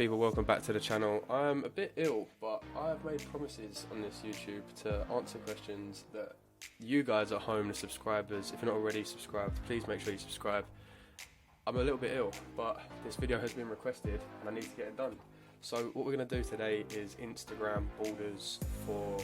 people, welcome back to the channel. I'm a bit ill, but I've made promises on this YouTube to answer questions that you guys at home, the subscribers, if you're not already subscribed, please make sure you subscribe. I'm a little bit ill, but this video has been requested and I need to get it done. So what we're going to do today is Instagram borders for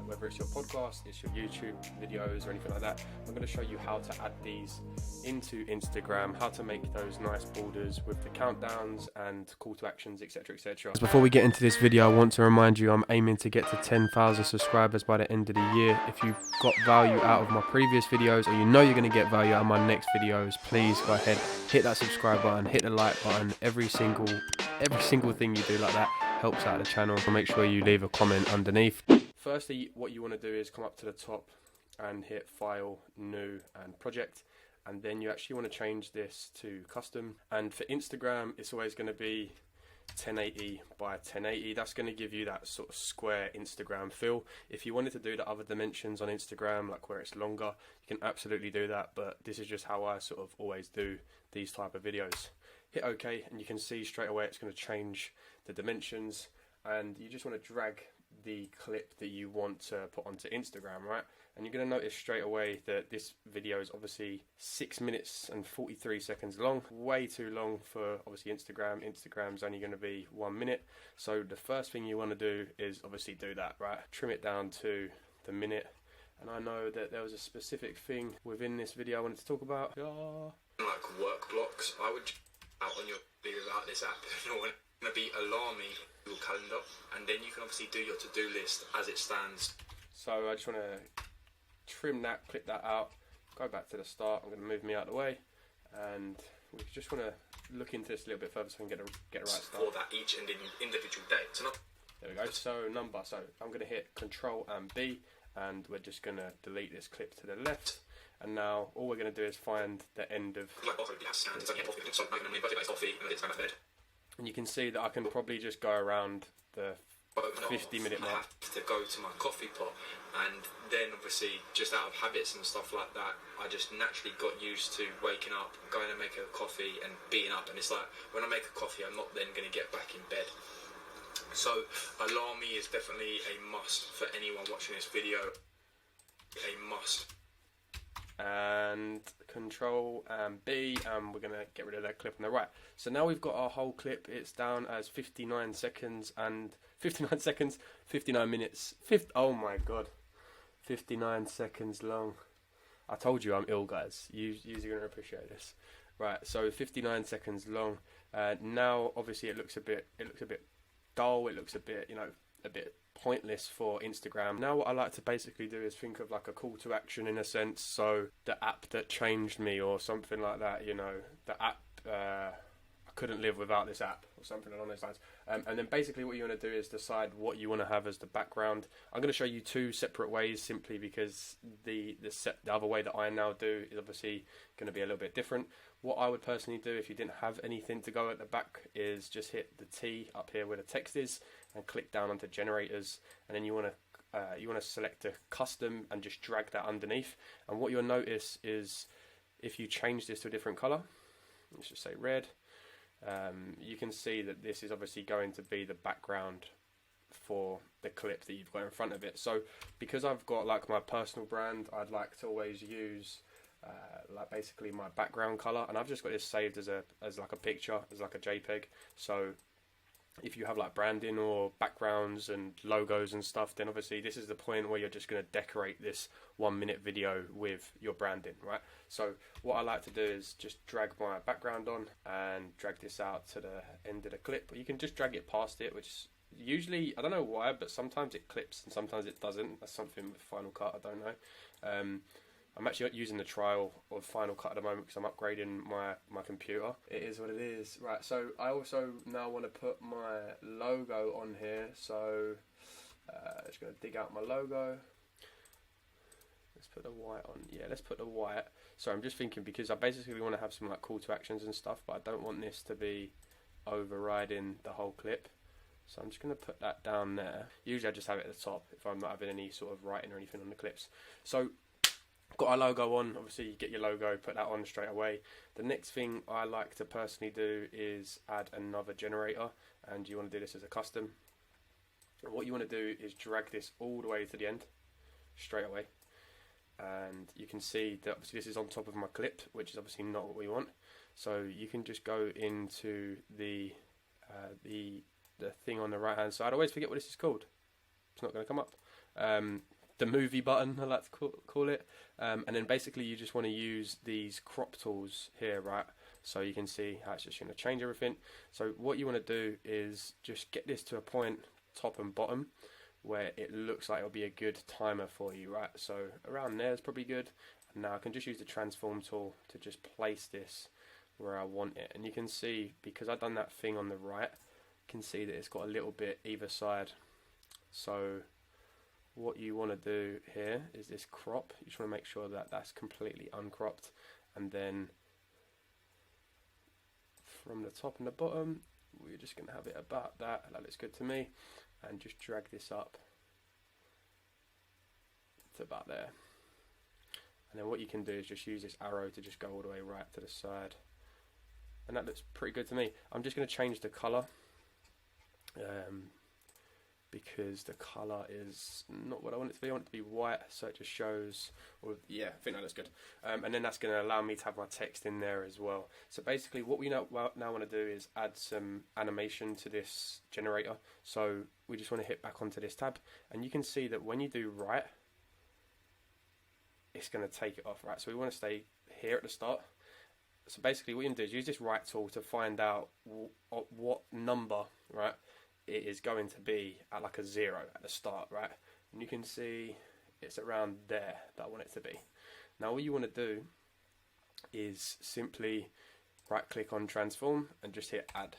whether it's your podcast, it's your YouTube videos or anything like that. I'm going to show you how to add these into Instagram, how to make those nice borders with the countdowns and call to actions, etc, etc. Before we get into this video, I want to remind you I'm aiming to get to 10,000 subscribers by the end of the year. If you got value out of my previous videos or you know you're going to get value out of my next videos, please go ahead, hit that subscribe button, hit the like button. Every single thing you do like that helps out the channel. So make sure you leave a comment underneath. Firstly, what you want to do is come up to the top and hit File, New and Project, and then you actually want to change this to Custom. And for Instagram, it's always going to be 1080 by 1080. That's going to give you that sort of square Instagram feel. If you wanted to do the other dimensions on Instagram, like where it's longer, you can absolutely do that, but this is just how I sort of always do these type of videos. Hit OK and you can see straight away it's going to change the dimensions, and you just want to drag the clip that you want to put onto Instagram, right? And you're going to notice straight away that this video is obviously 6 minutes and 43 seconds long, way too long for obviously Instagram. Instagram's only going to be 1 minute. So the first thing you want to do is obviously do that, right? Trim it down to the minute. And I know that there was a specific thing within this video I wanted to talk about. Like work blocks, I would out on your videos out this app. It's not going to be alarming your calendar, and then you can obviously do your to-do list as it stands. So I just want to trim that, clip that out, go back to the start. I'm going to move me out of the way, and we just want to look into this a little bit further so we can get a right start. For that each individual day. So there we go. So number. So I'm going to hit Control and B, and we're just going to delete this clip to the left. And now all we're going to do is find the end of. And you can see that I can probably just go around the 50-minute mark. I have to go to my coffee pot, and then obviously just out of habits and stuff like that, I just naturally got used to waking up, going to make a coffee and being up, and it's like when I make a coffee I'm not then going to get back in bed. So alarm me is definitely a must for anyone watching this video. A must. And Control and B, and we're gonna get rid of that clip on the right. So now we've got our whole clip. It's down as 59 seconds and 59 minutes. Oh my god, 59 seconds long. I told you I'm ill, guys. You're gonna appreciate this, right? So 59 seconds long. Now obviously it looks a bit dull. It looks a bit, a bit pointless for Instagram. Now what I like to basically do is think of like a call to action in a sense. So the app that changed me or something like that, the app, I couldn't live without this app or something along those lines. And then basically what you want to do is decide what you want to have as the background. I'm going to show you two separate ways simply because the other way that I now do is obviously going to be a little bit different. What I would personally do if you didn't have anything to go at the back is just hit the T up here where the text is and click down onto generators, and then you want to select a custom and just drag that underneath. And what you'll notice is if you change this to a different color, let's just say red, you can see that this is obviously going to be the background for the clip that you've got in front of it. So because I've got like my personal brand, I'd like to always use like basically my background color, and I've just got this saved as like a picture, as like a JPEG. So if you have like branding or backgrounds and logos and stuff, then obviously this is the point where you're just going to decorate this 1 minute video with your branding, right? So what I like to do is just drag my background on and drag this out to the end of the clip. You can just drag it past it, which usually, I don't know why, but sometimes it clips and sometimes it doesn't. That's something with Final Cut, I don't know. I'm actually using the trial of Final Cut at the moment because I'm upgrading my computer. It is what it is. Right, so I also now want to put my logo on here. So just going to dig out my logo. Let's put the white on. Yeah, let's put the white. So I'm just thinking because I basically want to have some like call to actions and stuff, but I don't want this to be overriding the whole clip. So I'm just going to put that down there. Usually I just have it at the top if I'm not having any sort of writing or anything on the clips. So got our logo on. Obviously you get your logo, put that on straight away. The next thing I like to personally do is add another generator, and you want to do this as a custom. And what you want to do is drag this all the way to the end, straight away. And you can see that obviously this is on top of my clip, which is obviously not what we want. So you can just go into the thing on the right hand side. I always forget what this is called. It's not going to come up. The movie button, I like to call it. And then basically you just want to use these crop tools here, right? So you can see how it's just going to change everything. So what you want to do is just get this to a point, top and bottom, where it looks like it'll be a good timer for you, right? So around there is probably good. And now I can just use the transform tool to just place this where I want it. And you can see, because I've done that thing on the right, you can see that it's got a little bit either side. So what you want to do here is this crop. You just want to make sure that that's completely uncropped, and then from the top and the bottom we're just going to have it about that. That looks good to me. And just drag this up to about there. And then what you can do is just use this arrow to just go all the way right to the side. And that looks pretty good to me. I'm just going to change the colour because the colour is not what I want it to be. I want it to be white, so it just shows, or yeah, I think that looks good. And then that's going to allow me to have my text in there as well. So basically what we now want to do is add some animation to this generator. So we just want to hit back onto this tab, and you can see that when you do right, it's going to take it off, right? So we want to stay here at the start. So basically what you can do is use this right tool to find out what number, right, it is going to be at like a 0 at the start, right? And you can see it's around there that I want it to be. Now what you want to do is simply right click on transform and just hit add,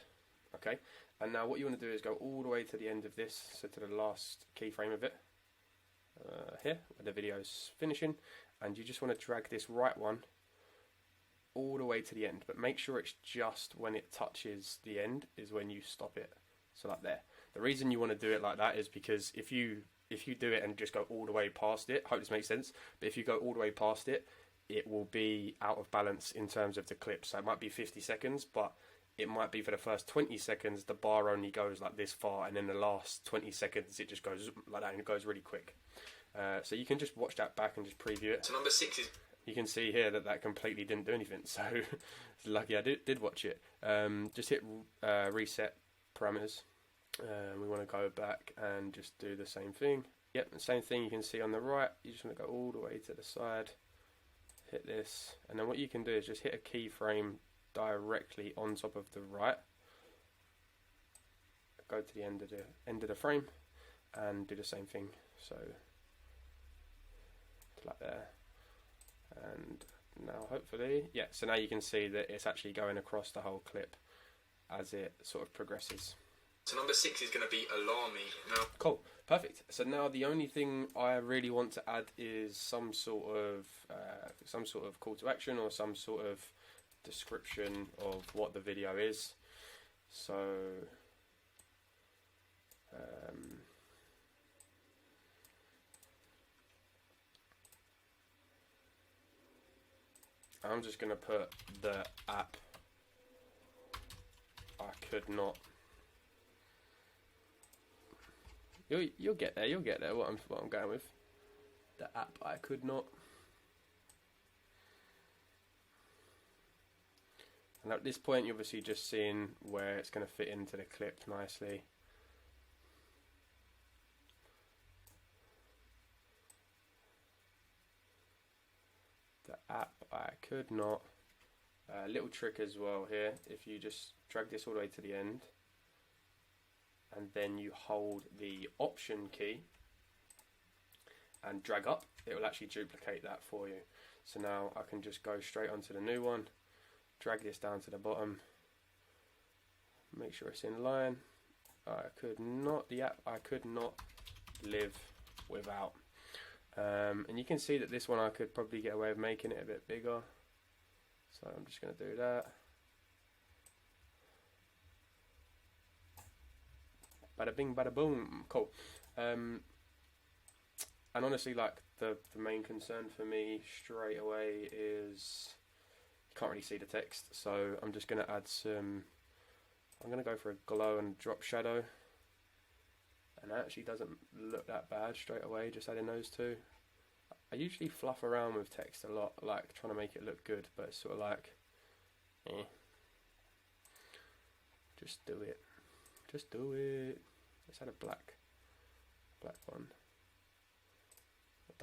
okay? And now what you want to do is go all the way to the end of this, so to the last keyframe of it, here, where the video's finishing, and you just want to drag this right one all the way to the end, but make sure it's just when it touches the end is when you stop it. So like there. The reason you want to do it like that is because if you do it and just go all the way past it, I hope this makes sense, but if you go all the way past it, it will be out of balance in terms of the clip. So it might be 50 seconds, but it might be for the first 20 seconds the bar only goes like this far, and then the last 20 seconds it just goes like that, and it goes really quick. So you can just watch that back and just preview it. So number 6 is... You can see here that completely didn't do anything, so it's lucky I did watch it. Just hit reset parameters. We want to go back and just do the same thing. Yep, the same thing you can see on the right. You just want to go all the way to the side, hit this, and then what you can do is just hit a keyframe directly on top of the right. Go to the end of the frame and do the same thing. So like there. And now hopefully, yeah, so now you can see that it's actually going across the whole clip as it sort of progresses. So number 6 is going to be alarmy now. Cool, perfect. So now the only thing I really want to add is some sort of call to action or some sort of description of what the video is. So I'm just going to put the app I could not. You'll get there. You'll get there. What I'm going with. The app I could not. And at this point, you're obviously just seeing where it's going to fit into the clip nicely. The app I could not. Little trick as well here. If you just drag this all the way to the end, and then you hold the option key and drag up, it will actually duplicate that for you. So now I can just go straight onto the new one, drag this down to the bottom, make sure it's in line. The app I could not live without. And you can see that this one I could probably get away with making it a bit bigger. So I'm just going to do that. Bada bing, bada boom. Cool. And honestly, like the main concern for me straight away is you can't really see the text. So I'm just going to add some I'm going to go for a glow and drop shadow. And that actually doesn't look that bad straight away, just adding those two. I usually fluff around with text a lot, like trying to make it look good, but it's sort of like, eh. Just do it. Just do it. Let's add a black one. It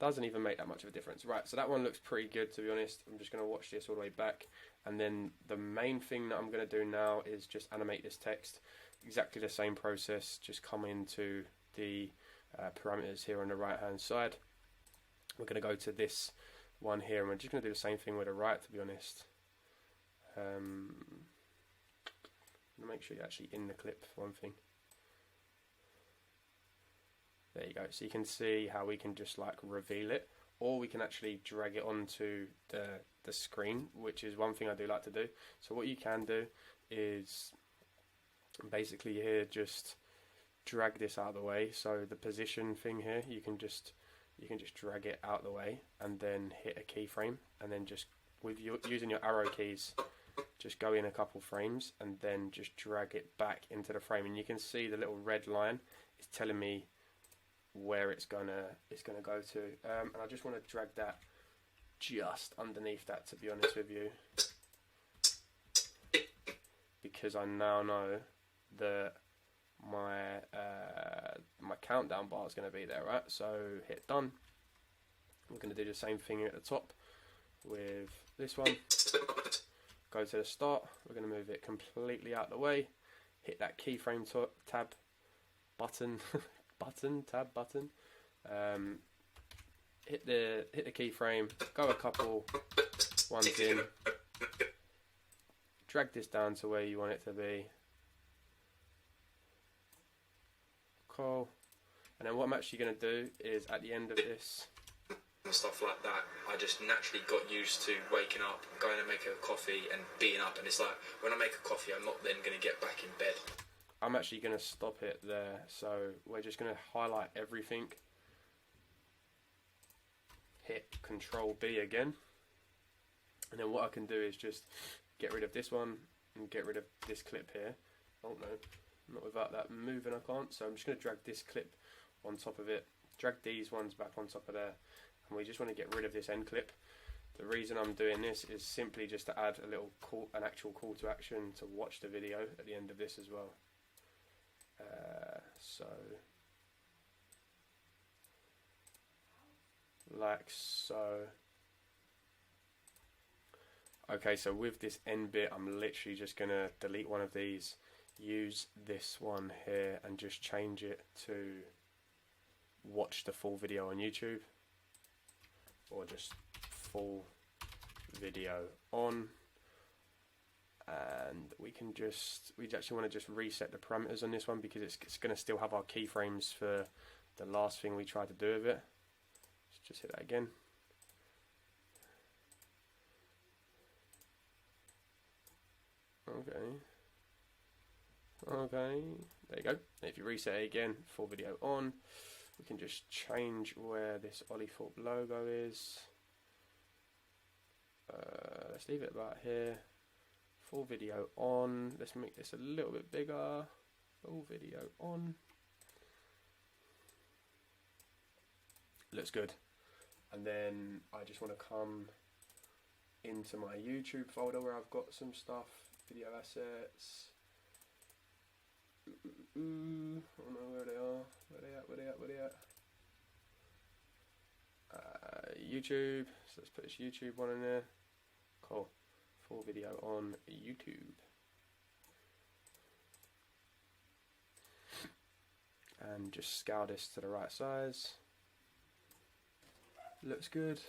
doesn't even make that much of a difference. Right, so that one looks pretty good, to be honest. I'm just going to watch this all the way back. And then the main thing that I'm going to do now is just animate this text. Exactly the same process, just come into the parameters here on the right hand side. We're going to go to this one here, and we're just going to do the same thing with the right, to be honest. Make sure you're actually in the clip, for one thing. There you go. So you can see how we can just like reveal it, or we can actually drag it onto the screen, which is one thing I do like to do. So what you can do is basically here just drag this out of the way. So the position thing here, you can just drag it out of the way and then hit a keyframe, and then just using your arrow keys, just go in a couple frames and then just drag it back into the frame, and you can see the little red line is telling me where it's gonna go to, and I just want to drag that just underneath that, to be honest with you, because I now know that my countdown bar is going to be there, right? So hit done. We're going to do the same thing at the top with this one. Go to the start. We're going to move it completely out of the way. Hit that keyframe tab button, tab button. Hit the keyframe. Go a couple ones in. Drag this down to where you want it to be. Cool. And then what I'm actually going to do is at the end of this, and stuff like that, I just naturally got used to waking up, going to make a coffee and being up, and it's like when I make a coffee I'm not then going to get back in bed. I'm actually going to stop it there, so we're just going to highlight everything, hit Control B again, and then what I can do is just get rid of this one and get rid of this clip here. Oh no, not without that moving I can't, so I'm just going to drag this clip on top of it, drag these ones back on top of there, and we just want to get rid of this end clip. The reason I'm doing this is simply just to add a little an actual call to action to watch the video at the end of this as well. So like so. Okay, so with this end bit, I'm literally just going to delete one of these, use this one here and just change it to watch the full video on YouTube, or just full video on. And we actually want to just reset the parameters on this one, because it's going to still have our keyframes for the last thing we tried to do with it. Let's just hit that again. Okay, there you go. If you reset it again, full video on, we can just change where this Olley Thorpe logo is. Let's leave it about here. Full video on. Let's make this a little bit bigger. Full video on. Looks good. And then I just want to come into my YouTube folder where I've got some stuff. Video assets. I don't know where they are. Where they at? YouTube. So let's put this YouTube one in there. Cool. Full video on YouTube. And just scale this to the right size. Looks good.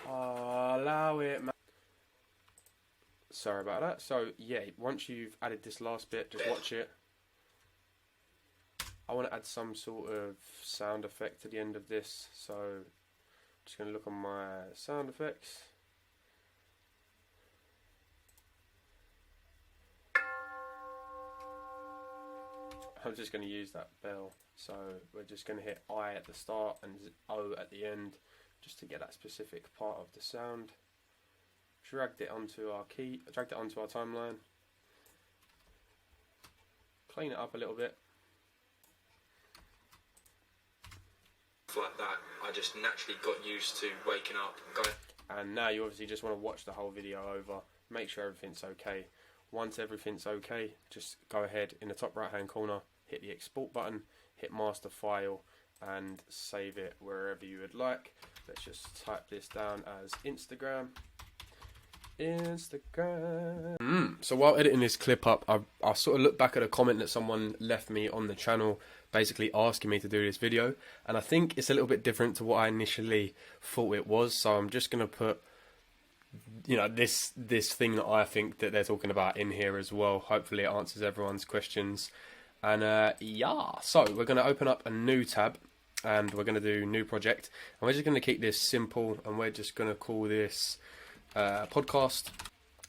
Allow it, man. Sorry about that. So yeah, once you've added this last bit, just watch it. I want to add some sort of sound effect to the end of this, so I'm just going to look on my sound effects. I'm just going to use that bell, so we're just going to hit I at the start and O at the end, just to get that specific part of the sound. Dragged it onto our timeline. clean it up a little bit. Like that, I just naturally got used to waking up, going. And now you obviously just want to watch the whole video over, make sure everything's okay. Once everything's okay, just go ahead in the top right hand corner, hit the export button, hit master file, and save it wherever you would like. Let's just type this down as Instagram. So while editing this clip up, I sort of looked back at a comment that someone left me on the channel, basically asking me to do this video, and I think it's a little bit different to what I initially thought it was. So I'm just gonna put, you know, this thing that I think that they're talking about in here as well. Hopefully it answers everyone's questions. And yeah, so we're gonna open up a new tab, and we're gonna do new project, and we're just gonna keep this simple, and we're just gonna call this podcast.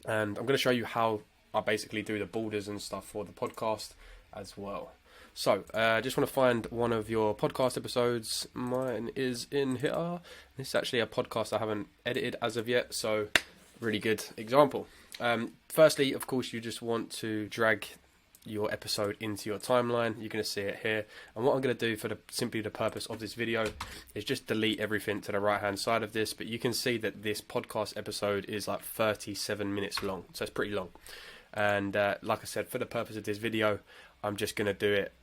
And I'm going to show you how I basically do the borders and stuff for the podcast as well. So just want to find one of your podcast episodes. Mine is in here. This is actually a podcast I haven't edited as of yet, so really good example. Firstly, of course, you just want to drag your episode into your timeline. You're going to see it here, and what I'm going to do for simply the purpose of this video is just delete everything to the right hand side of this. But you can see that this podcast episode is like 37 minutes long, so it's pretty long. And like I said, for the purpose of this video, I'm just going to do it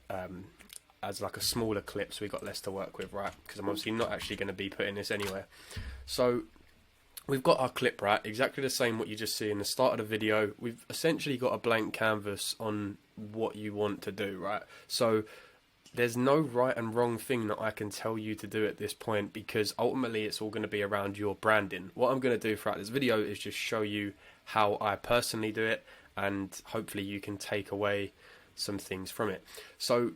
as like a smaller clip, so we've got less to work with, right? Because I'm obviously not actually going to be putting this anywhere. So we've got our clip, right? Exactly the same what you just see in the start of the video. We've essentially got a blank canvas on what you want to do, right? So there's no right and wrong thing that I can tell you to do at this point, because ultimately it's all going to be around your branding. What I'm going to do throughout this video is just show you how I personally do it, and hopefully you can take away some things from it. So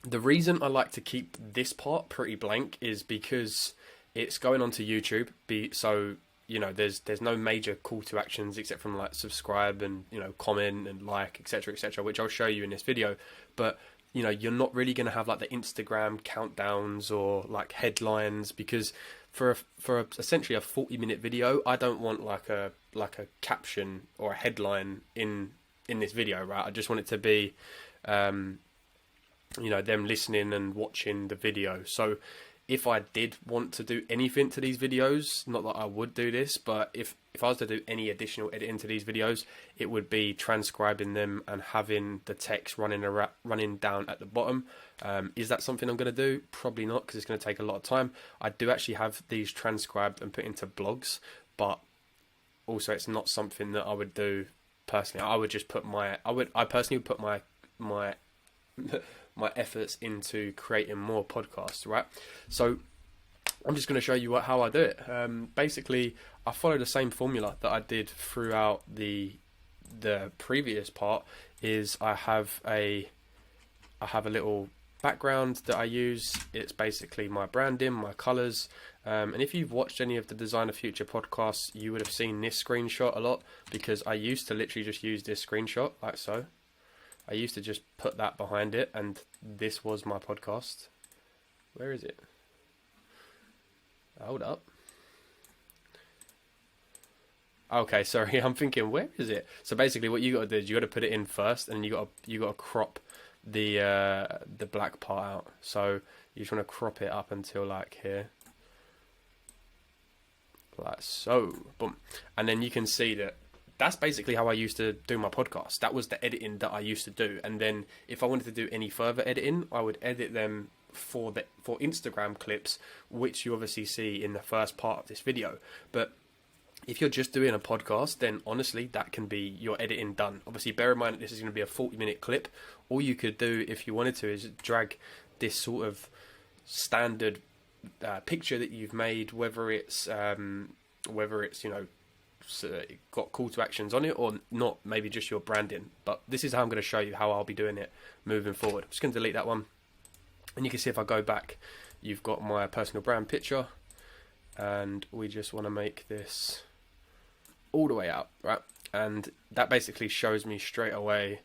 the reason I like to keep this part pretty blank is because it's going onto YouTube, so you know there's no major call to actions except from like subscribe and, you know, comment and like, etc, etc, which I'll show you in this video. But you know, you're not really going to have like the Instagram countdowns or like headlines, because for essentially a 40-minute video, I don't want like a caption or a headline in this video, right? I just want it to be you know, them listening and watching the video. So if I did want to do anything to these videos, not that I would do this, but if I was to do any additional editing to these videos, it would be transcribing them and having the text running down at the bottom. Is that something I'm going to do? Probably not, because it's going to take a lot of time. I do actually have these transcribed and put into blogs, but also it's not something that I would do personally. I would just put I personally would put my my efforts into creating more podcasts, right? So I'm just going to show you how I do it. Basically, I follow the same formula that I did throughout the previous part. Is I have a little background that I use. It's basically my branding, my colors. And if you've watched any of the Designer Future podcasts, you would have seen this screenshot a lot, because I used to literally just use this screenshot like so. I used to just put that behind it, and this was my podcast. Where is it? Hold up. Okay, sorry, I'm thinking, where is it? So basically what you got to do is you got to put it in first, and you got to crop the black part out. So you just want to crop it up until like here. Like so. Boom. And then you can see that that's basically how I used to do my podcast. That was the editing that I used to do. And then if I wanted to do any further editing, I would edit them for Instagram clips, which you obviously see in the first part of this video. But if you're just doing a podcast, then honestly, that can be your editing done. Obviously, bear in mind that this is going to be a 40-minute clip. All you could do if you wanted to is drag this sort of standard picture that you've made, whether it's you know, got call to actions on it or not, maybe just your branding. But this is how I'm going to show you how I'll be doing it moving forward. I'm just going to delete that one, and you can see if I go back, you've got my personal brand picture, and we just want to make this all the way out, right? And that basically shows me straight away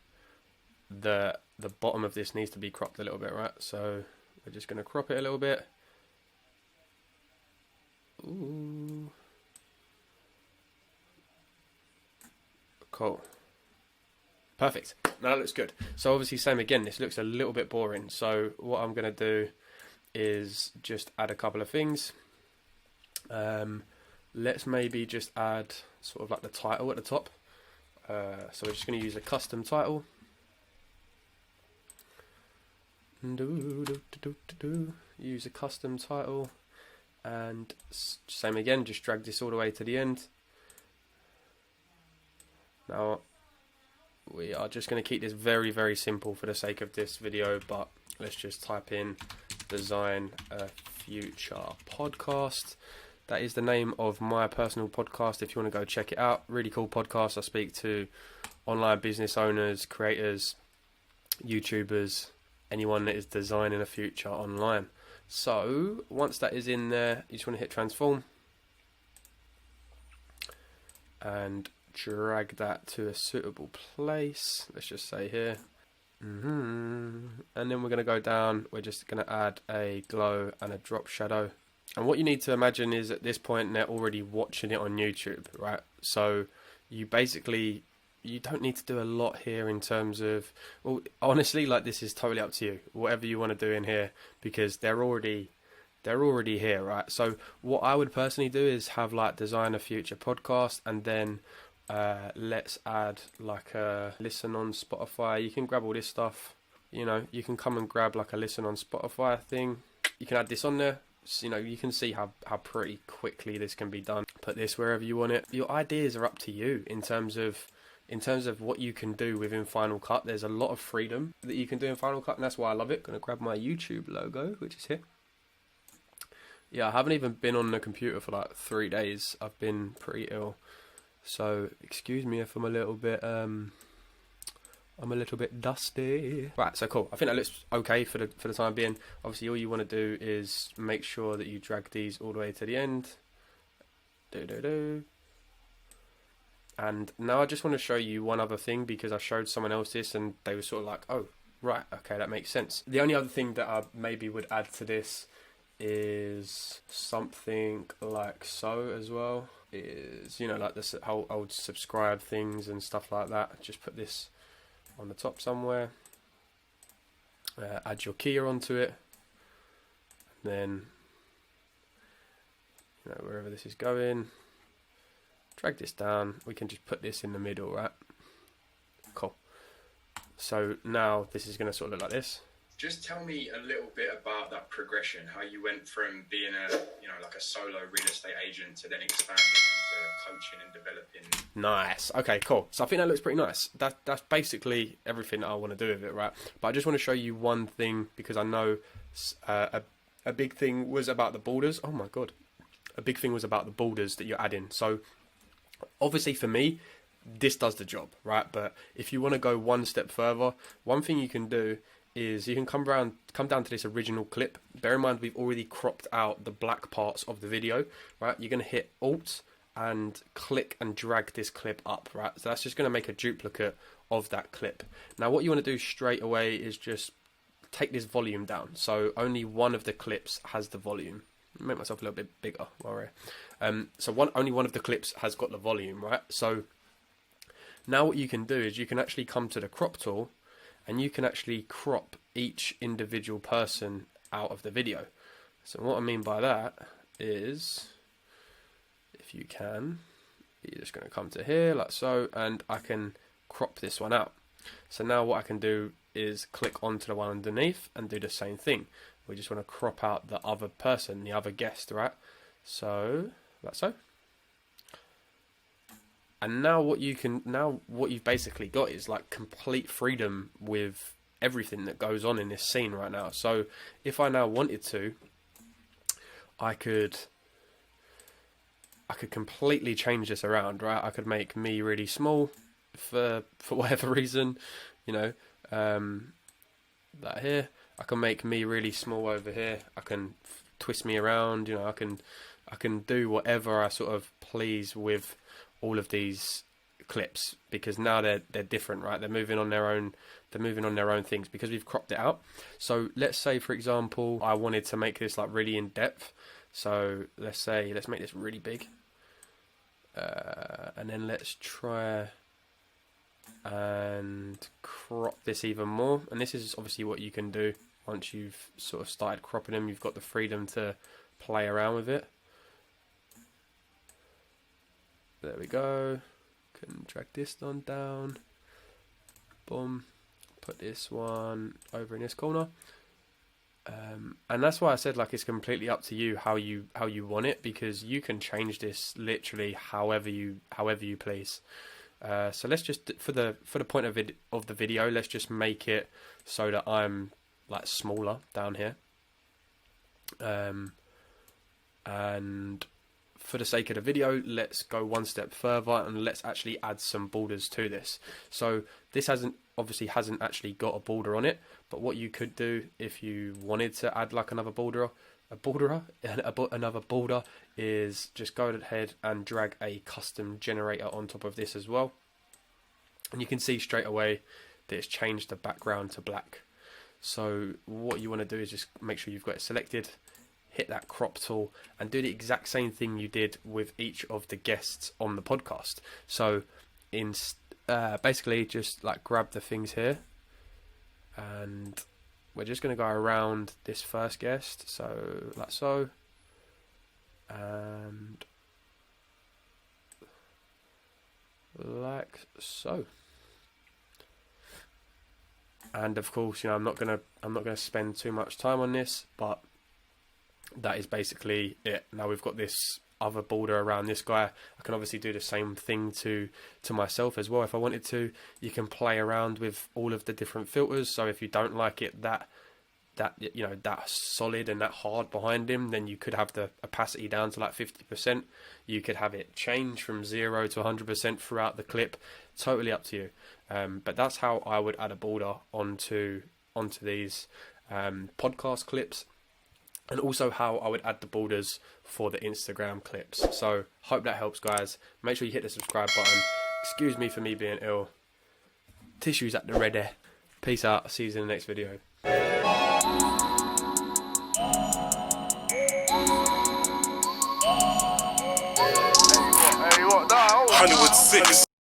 the bottom of this needs to be cropped a little bit, right? So we're just going to crop it a little bit. Ooh. Cool. Perfect. Now that looks good. So obviously same again, this looks a little bit boring. So what I'm going to do is just add a couple of things. Let's maybe just add sort of like the title at the top. So we're just going to use a custom title. Use a custom title, and same again, just drag this all the way to the end. Now we are just going to keep this very, very simple for the sake of this video, but let's just type in Design a Future Podcast. That is the name of my personal podcast if you want to go check it out. Really cool podcast. I speak to online business owners, creators, YouTubers, anyone that is designing a future online. So once that is in there, you just want to hit transform and drag that to a suitable place. Let's just say here. And then we're going to go down. We're just going to add a glow and a drop shadow. And what you need to imagine is at this point they're already watching it on YouTube, right? So you basically, you don't need to do a lot here in terms of, well, honestly, like this is totally up to you, whatever you want to do in here, because they're already here, right? So what I would personally do is have like Design a Future Podcast, and then let's add like a listen on Spotify. You can grab all this stuff, you know, you can come and grab like a listen on Spotify thing. You can add this on there. So, you know, you can see how pretty quickly this can be done. Put this wherever you want it. Your ideas are up to you in terms of what you can do within Final Cut. There's a lot of freedom that you can do in Final Cut, and that's why I love it. Gonna grab my YouTube logo, which is here. Yeah, I haven't even been on the computer for like 3 days. I've been pretty ill, so excuse me if I'm a little bit dusty. Right, so cool. I think that looks okay for the time being. Obviously, all you want to do is make sure that you drag these all the way to the end. And now I just want to show you one other thing, because I showed someone else this and they were sort of like, oh, right, okay, that makes sense. The only other thing that I maybe would add to this is something like so as well. Is, you know, like this whole old subscribe things and stuff like that. Just put this on the top somewhere. Add your keyer onto it. And then, you know, wherever this is going, drag this down. We can just put this in the middle, right? Cool. So now this is going to sort of look like this. Just tell me a little bit about that progression, how you went from being like a solo real estate agent to then expanding into coaching and developing. Nice. Okay, cool. So I think that looks pretty nice. That's basically everything that I want to do with it, right? But I just want to show you one thing, because I know a big thing was about the borders. Oh my God. A big thing was about the borders that you're adding. So obviously for me, this does the job, right? But if you want to go one step further, one thing you can do is you can come down to this original clip. Bear in mind, we've already cropped out the black parts of the video, right? You're going to hit Alt and click and drag this clip up, right? So that's just going to make a duplicate of that clip. Now, what you want to do straight away is just take this volume down. So only one of the clips has the volume. Make myself a little bit bigger while we're here. So only one of the clips has got the volume, right? So now what you can do is you can actually come to the crop tool, and you can actually crop each individual person out of the video. So what I mean by that is, if you can, you're just going to come to here like so, and I can crop this one out. So now what I can do is click onto the one underneath and do the same thing. We just want to crop out the other person, the other guest, right? So like so. And now what you've basically got is like complete freedom with everything that goes on in this scene right now. So if I now wanted to, I could completely change this around, right? I could make me really small for whatever reason, you know, that here. I can make me really small over here. I can twist me around, you know, I can do whatever I sort of please with all of these clips, because now they're different, right? They're moving on their own things because we've cropped it out. So let's say, for example, I wanted to make this like really in depth. So let's make this really big, and then let's try and crop this even more. And this is obviously what you can do once you've sort of started cropping them. You've got the freedom to play around with it. There we go. Can drag this one down. Boom. Put this one over in this corner. And that's why I said, like, it's completely up to you how you want it, because you can change this literally however you please. So let's just, for the point of the video, let's just make it so that I'm like smaller down here. And for the sake of the video, let's go one step further and let's actually add some borders to this. So this obviously hasn't actually got a border on it, but what you could do if you wanted to add like another border is just go ahead and drag a custom generator on top of this as well. And you can see straight away that it's changed the background to black. So what you want to do is just make sure you've got it selected, hit that crop tool, and do the exact same thing you did with each of the guests on the podcast. So basically just like grab the things here, and we're just going to go around this first guest, so like so, and like so. And of course, you know, I'm not gonna spend too much time on this, but that is basically it. Now we've got this other border around this guy. I can obviously do the same thing to myself as well if I wanted to. You can play around with all of the different filters. So if you don't like it that solid and that hard behind him, then you could have the opacity down to like 50%. You could have it change from 0 to 100% throughout the clip. Totally up to you. But that's how I would add a border onto these podcast clips. And also how I would add the borders for the Instagram clips. So hope that helps, guys. Make sure you hit the subscribe button. Excuse me for me being ill. Tissues at the ready. Peace out. See you in the next video. Hollywood 6.